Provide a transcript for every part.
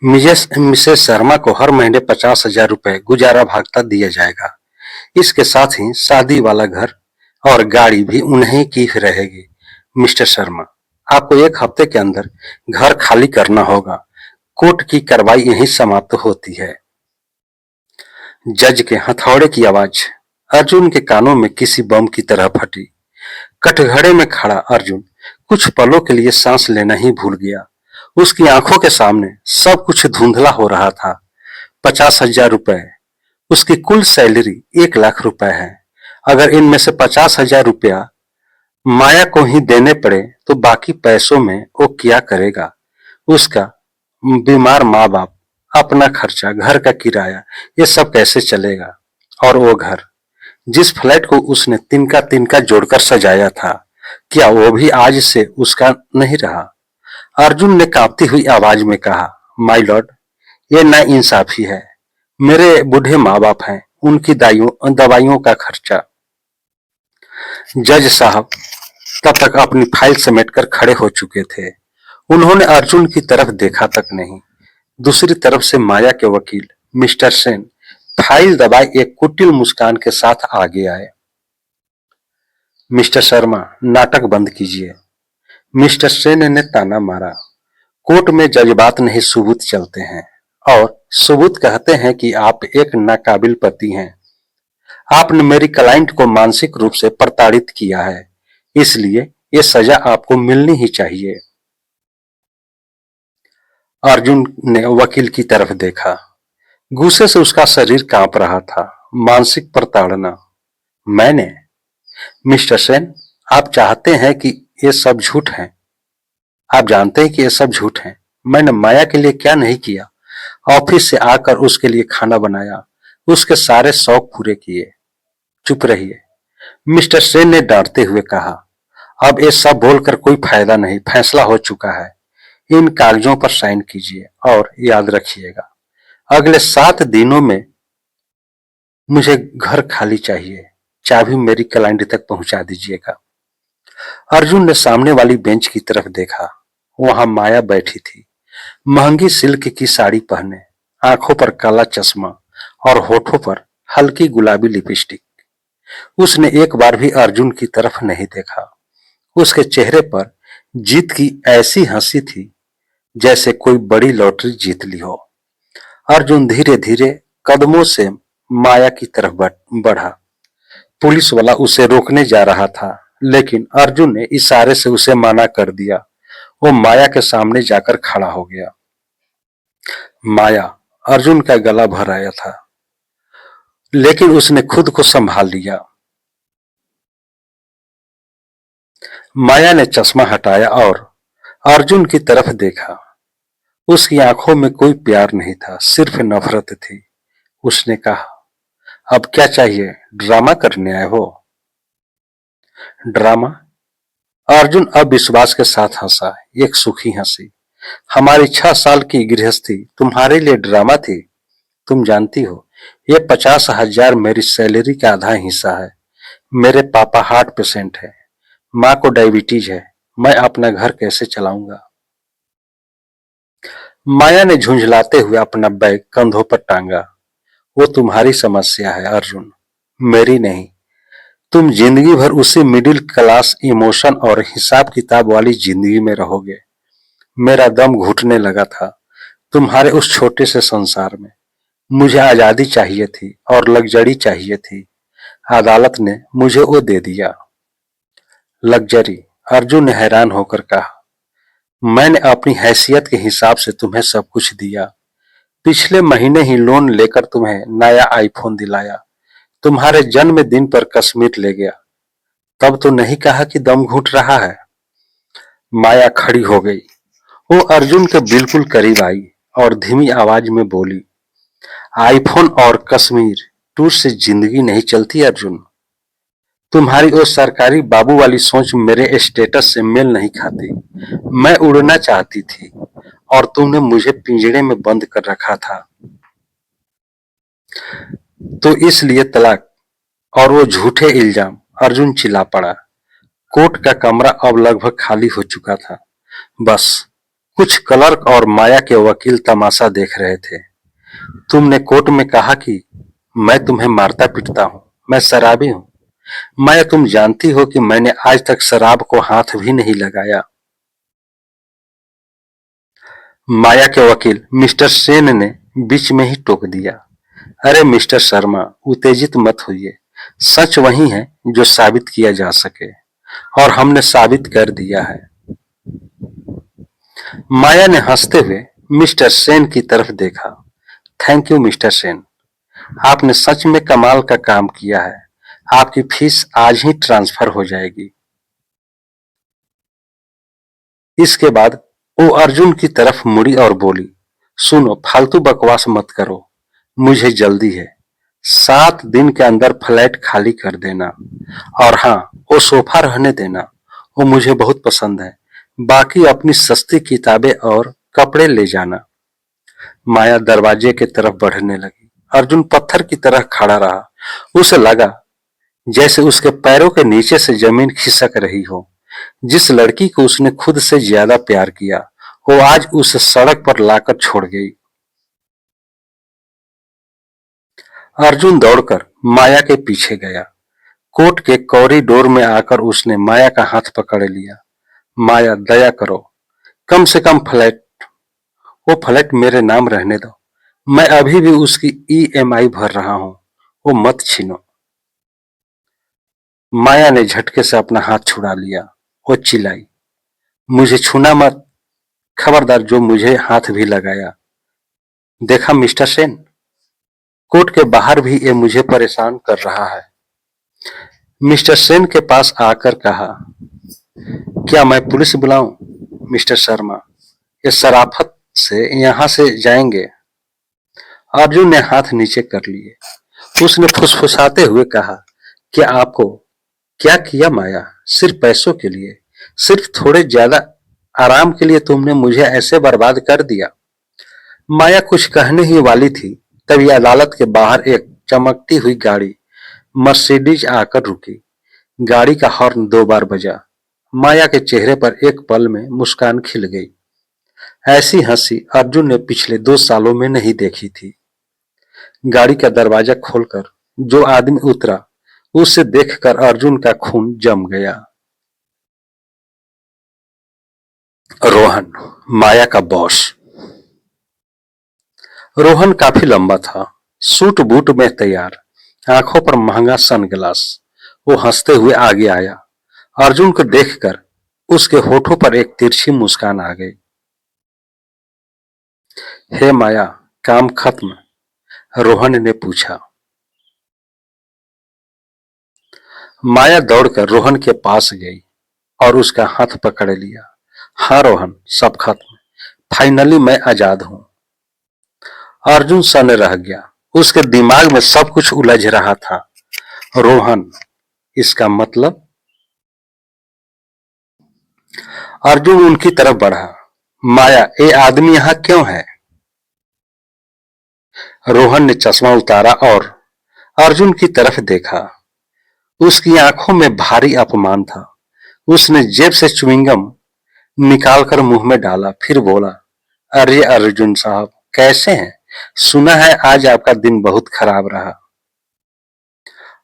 Mrs Sharma को हर महीने 50,000 रुपए गुजारा भत्ता दिया जाएगा। इसके साथ ही शादी वाला घर और गाड़ी भी उन्हीं की रहेगी। मिस्टर शर्मा, आपको 1 हफ्ते के अंदर घर खाली करना होगा। कोर्ट की कार्रवाई यहीं समाप्त होती है। जज के हथौड़े की आवाज अर्जुन के कानों में किसी बम की तरह फटी। कटघरे में खड़ा अर्जुन कुछ पलों के लिए सांस लेना ही भूल गया। उसकी आंखों के सामने सब कुछ धुंधला हो रहा था। 50,000 रुपए, उसकी कुल सैलरी 1 लाख रुपए है। अगर इनमें से 50,000 रुपया माया को ही देने पड़े तो बाकी पैसों में वो क्या करेगा? उसका बीमार माँ बाप, अपना खर्चा, घर का किराया, ये सब कैसे चलेगा? और वो घर जिस फ्लैट को उसने तिनका तिनका जोड़कर सजाया था, क्या वो भी आज से उसका नहीं रहा? अर्जुन ने कांपती हुई आवाज में कहा, माय लॉर्ड, ये नाइंसाफी है। मेरे बूढ़े माँ बाप हैं, उनकी दवाइयों का खर्चा। जज साहब तब तक अपनी फाइल समेटकर खड़े हो चुके थे। उन्होंने अर्जुन की तरफ देखा तक नहीं। दूसरी तरफ से माया के वकील मिस्टर सेन फाइल दबाए एक कुटिल मुस्कान के साथ आगे आए। मिस्टर शर्मा, नाटक बंद कीजिए। मिस्टर सेन ने ताना मारा। कोर्ट में जज्बात नहीं, सबूत चलते हैं, और सबूत कहते हैं कि आप एक नाकाबिल पति हैं। आपने मेरी क्लाइंट को मानसिक रूप से प्रताड़ित किया है, इसलिए ये सजा आपको मिलनी ही चाहिए। अर्जुन ने वकील की तरफ देखा। गुस्से से उसका शरीर कांप रहा था। मानसिक प्रताड़ना? मैंने? मिस्टर सेन, आप चाहते हैं कि ये सब झूठ है। आप जानते हैं कि ये सब झूठ है। मैंने माया के लिए क्या नहीं किया। ऑफिस से आकर उसके लिए खाना बनाया, उसके सारे शौक पूरे किए। चुप रहिए, मिस्टर सेन ने डांटते हुए कहा। अब ये सब बोलकर कोई फायदा नहीं, फैसला हो चुका है। इन कागजों पर साइन कीजिए और याद रखिएगा, अगले 7 दिनों में मुझे घर खाली चाहिए। चाबी मेरी क्लाइंट तक पहुंचा दीजिएगा। अर्जुन ने सामने वाली बेंच की तरफ देखा। वहां माया बैठी थी, महंगी सिल्क की साड़ी पहने, आंखों पर काला चश्मा और होठों पर हल्की गुलाबी लिपस्टिक। उसने एक बार भी अर्जुन की तरफ नहीं देखा। उसके चेहरे पर जीत की ऐसी हंसी थी जैसे कोई बड़ी लॉटरी जीत ली हो। अर्जुन धीरे धीरे कदमों से माया की तरफ बढ़ा। पुलिस वाला उसे रोकने जा रहा था, लेकिन अर्जुन ने इशारे से उसे मना कर दिया। वो माया के सामने जाकर खड़ा हो गया। माया, अर्जुन का गला भर आया था, लेकिन उसने खुद को संभाल लिया। माया ने चश्मा हटाया और अर्जुन की तरफ देखा। उसकी आंखों में कोई प्यार नहीं था, सिर्फ नफरत थी। उसने कहा, अब क्या चाहिए? ड्रामा करने आए हो? ड्रामा? अर्जुन अब विश्वास के साथ हंसा, एक सूखी हंसी। हमारी 6 साल की गृहस्थी तुम्हारे लिए ड्रामा थी? तुम जानती हो, ये 50,000 मेरी सैलरी का आधा हिस्सा है। मेरे पापा हार्ट पेशेंट है, माँ को डायबिटीज है, मैं अपना घर कैसे चलाऊंगा? माया ने झुंझलाते हुए अपना बैग कंधों पर टांगा। वो तुम्हारी समस्या है अर्जुन, मेरी नहीं। तुम जिंदगी भर उसी मिडिल क्लास इमोशन और हिसाब किताब वाली जिंदगी में रहोगे। मेरा दम घुटने लगा था तुम्हारे उस छोटे से संसार में। मुझे आजादी चाहिए थी और लग्जरी चाहिए थी। अदालत ने मुझे वो दे दिया। लग्जरी? अर्जुन ने हैरान होकर कहा, मैंने अपनी हैसियत के हिसाब से तुम्हें सब कुछ दिया। पिछले महीने ही लोन लेकर तुम्हें नया आईफोन दिलाया, तुम्हारे जन्मदिन पर कश्मीर ले गया। तब तो नहीं कहा कि दम घुट रहा है। माया खड़ी हो गई। वो अर्जुन के बिल्कुल करीब आई और धीमी आवाज में बोली, आईफोन और कश्मीर टूर से जिंदगी नहीं चलती अर्जुन। तुम्हारी वो सरकारी बाबू वाली सोच मेरे स्टेटस से मेल नहीं खाती। मैं उड़ना चाहती थी और तुमने मुझे पिंजरे में बंद कर रखा था। तो इसलिए तलाक और वो झूठे इल्जाम। अर्जुन चिल्ला पड़ा। कोर्ट का कमरा अब लगभग खाली हो चुका था। बस कुछ क्लर्क और माया के वकील तमाशा देख रहे थे। तुमने कोर्ट में कहा कि मैं तुम्हें मारता पीटता हूँ, मैं शराबी हूँ। माया, तुम जानती हो कि मैंने आज तक शराब को हाथ भी नहीं लगाया। माया के वकील मिस्टर सेन ने बीच में ही टोक दिया। अरे मिस्टर शर्मा, उत्तेजित मत होइए। सच वही है जो साबित किया जा सके, और हमने साबित कर दिया है। माया ने हंसते हुए मिस्टर सेन की तरफ देखा। थैंक यू मिस्टर सेन, आपने सच में कमाल का काम किया है। आपकी फीस आज ही ट्रांसफर हो जाएगी। इसके बाद वो अर्जुन की तरफ मुड़ी और बोली, सुनो, फालतू बकवास मत करो, मुझे जल्दी है। 7 दिन के अंदर फ्लैट खाली कर देना, और हाँ, वो सोफा रहने देना, वो मुझे बहुत पसंद है। बाकी अपनी सस्ती किताबें और कपड़े ले जाना। माया दरवाजे की तरफ बढ़ने लगी। अर्जुन पत्थर की तरह खड़ा रहा। उसे लगा जैसे उसके पैरों के नीचे से जमीन खिसक रही हो। जिस लड़की को उसने खुद से ज्यादा प्यार किया, वो आज उसे सड़क पर लाकर छोड़ गई। अर्जुन दौड़कर माया के पीछे गया। कोर्ट के कॉरिडोर में आकर उसने माया का हाथ पकड़ लिया। माया, दया करो, कम से कम वो फ्लैट मेरे नाम रहने दो। मैं अभी भी उसकी ईएमआई भर रहा हूं, वो मत छीनो। माया ने झटके से अपना हाथ छुड़ा लिया। वो चिल्लाई, मुझे छूना मत, खबरदार जो मुझे हाथ भी लगाया। देखा मिस्टर सेन, कोर्ट के बाहर भी ये मुझे परेशान कर रहा है। मिस्टर सेन के पास आकर कहा, क्या मैं पुलिस बुलाऊं? मिस्टर शर्मा, ये शराफत से यहां से जाएंगे। अर्जुन ने हाथ नीचे कर लिए। उसने फुसफुसाते हुए कहा, क्या आपको क्या किया माया? सिर्फ पैसों के लिए, सिर्फ थोड़े ज्यादा आराम के लिए तुमने मुझे ऐसे बर्बाद कर दिया। माया कुछ कहने ही वाली थी, तभी अदालत के बाहर एक चमकती हुई गाड़ी मर्सिडीज आकर रुकी। गाड़ी का हॉर्न 2 बार बजा। माया के चेहरे पर एक पल में मुस्कान खिल गई। ऐसी हंसी अर्जुन ने पिछले 2 सालों में नहीं देखी थी। गाड़ी का दरवाजा खोलकर जो आदमी उतरा, उसे देखकर अर्जुन का खून जम गया। रोहन, माया का बॉस। रोहन काफी लंबा था, सूट बूट में तैयार, आंखों पर महंगा सनग्लास। वो हंसते हुए आगे आया। अर्जुन को देखकर उसके होठों पर एक तिरछी मुस्कान आ गई। हे माया, काम खत्म? रोहन ने पूछा। माया दौड़कर रोहन के पास गई और उसका हाथ पकड़ लिया। हाँ रोहन, सब खत्म, फाइनली मैं आजाद हूं। अर्जुन सन्न रह गया। उसके दिमाग में सब कुछ उलझ रहा था। रोहन, इसका मतलब? अर्जुन उनकी तरफ बढ़ा। माया, ये आदमी यहाँ क्यों है? रोहन ने चश्मा उतारा और अर्जुन की तरफ देखा। उसकी आंखों में भारी अपमान था। उसने जेब से च्युइंगम निकालकर मुंह में डाला, फिर बोला, अरे अर्जुन साहब, कैसे हैं? सुना है आज आपका दिन बहुत खराब रहा।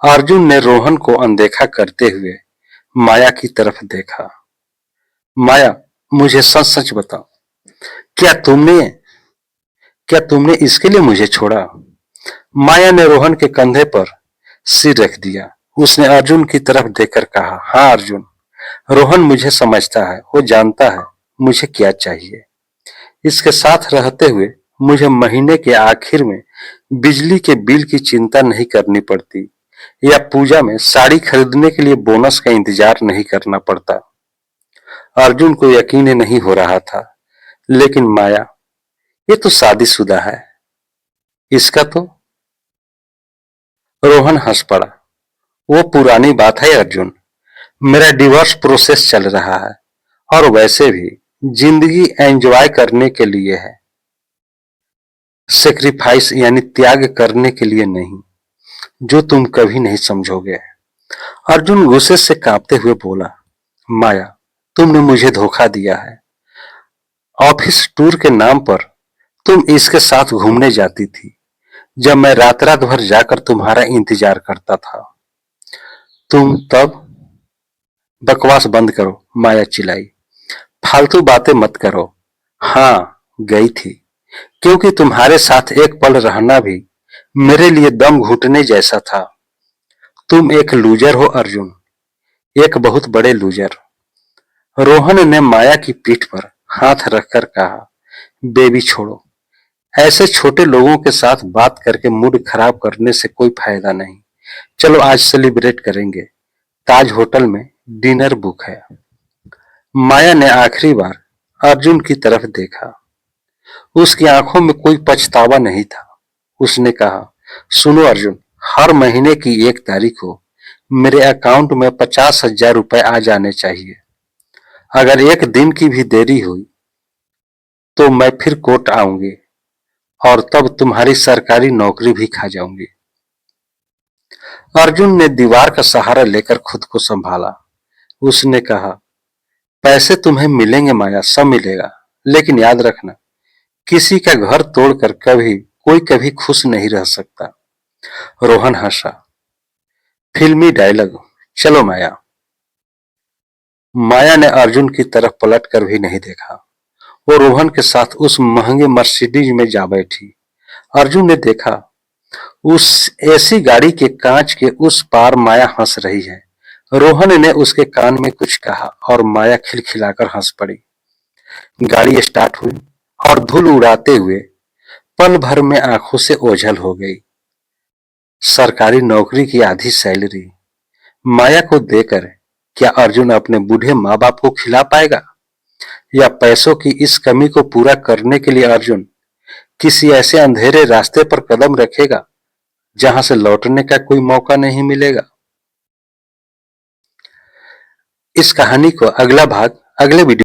अर्जुन ने रोहन को अनदेखा करते हुए माया की तरफ देखा। माया, मुझे सच सच बताओ, क्या तुमने क्या तुमने इसके लिए मुझे छोड़ा? माया ने रोहन के कंधे पर सिर रख दिया। उसने अर्जुन की तरफ देखकर कहा, हाँ अर्जुन, रोहन मुझे समझता है, वो जानता है मुझे क्या चाहिए। इसके साथ रहते हुए मुझे महीने के आखिर में बिजली के बिल की चिंता नहीं करनी पड़ती, या पूजा में साड़ी खरीदने के लिए बोनस का इंतजार नहीं करना पड़ता। अर्जुन को यकीन नहीं हो रहा था, लेकिन माया, ये तो शादीशुदा है, इसका तो। रोहन हंस पड़ा। वो पुरानी बात है अर्जुन, मेरा डिवोर्स प्रोसेस चल रहा है, और वैसे भी जिंदगी एंजॉय करने के लिए है, सेक्रीफाइस यानी त्याग करने के लिए नहीं, जो तुम कभी नहीं समझोगे। अर्जुन गुस्से से कांपते हुए बोला, माया, तुमने मुझे धोखा दिया है। ऑफिस टूर के नाम पर तुम इसके साथ घूमने जाती थी, जब मैं रात रात भर जाकर तुम्हारा इंतजार करता था। तुम तब बकवास बंद करो, माया चिल्लाई। फालतू बातें मत करो। हाँ, गई थी, क्योंकि तुम्हारे साथ एक पल रहना भी मेरे लिए दम घुटने जैसा था। तुम एक लूजर हो अर्जुन, एक बहुत बड़े लूजर। रोहन ने माया की पीठ पर हाथ रखकर कहा, बेबी छोड़ो, ऐसे छोटे लोगों के साथ बात करके मूड खराब करने से कोई फायदा नहीं। चलो आज सेलिब्रेट करेंगे, ताज होटल में डिनर बुक है। माया ने आखिरी बार अर्जुन की तरफ देखा। उसकी आंखों में कोई पछतावा नहीं था। उसने कहा, सुनो अर्जुन, हर महीने की 1 तारीख को मेरे अकाउंट में 50,000 रुपए आ जाने चाहिए। अगर एक दिन की भी देरी हुई तो मैं फिर कोर्ट आऊंगी और तब तुम्हारी सरकारी नौकरी भी खा जाऊंगी। अर्जुन ने दीवार का सहारा लेकर खुद को संभाला। उसने कहा, पैसे तुम्हें मिलेंगे माया, सब मिलेगा, लेकिन याद रखना, किसी का घर तोड़कर कभी खुश नहीं रह सकता। रोहन हंसा। फिल्मी डायलॉग, चलो माया। माया ने अर्जुन की तरफ पलट कर भी नहीं देखा। वो रोहन के साथ उस महंगे मर्सिडीज में जा बैठी। अर्जुन ने देखा, उस ऐसी गाड़ी के कांच के उस पार माया हंस रही है। रोहन ने उसके कान में कुछ कहा और माया खिलखिलाकर हंस पड़ी। गाड़ी स्टार्ट हुई और धूल उड़ाते हुए पल भर में आंखों से ओझल हो गई। सरकारी नौकरी की आधी सैलरी माया को देकर क्या अर्जुन अपने बूढ़े माँ बाप को खिला पाएगा, या पैसों की इस कमी को पूरा करने के लिए अर्जुन किसी ऐसे अंधेरे रास्ते पर कदम रखेगा जहां से लौटने का कोई मौका नहीं मिलेगा। इस कहानी को अगला भाग अगले वीडियो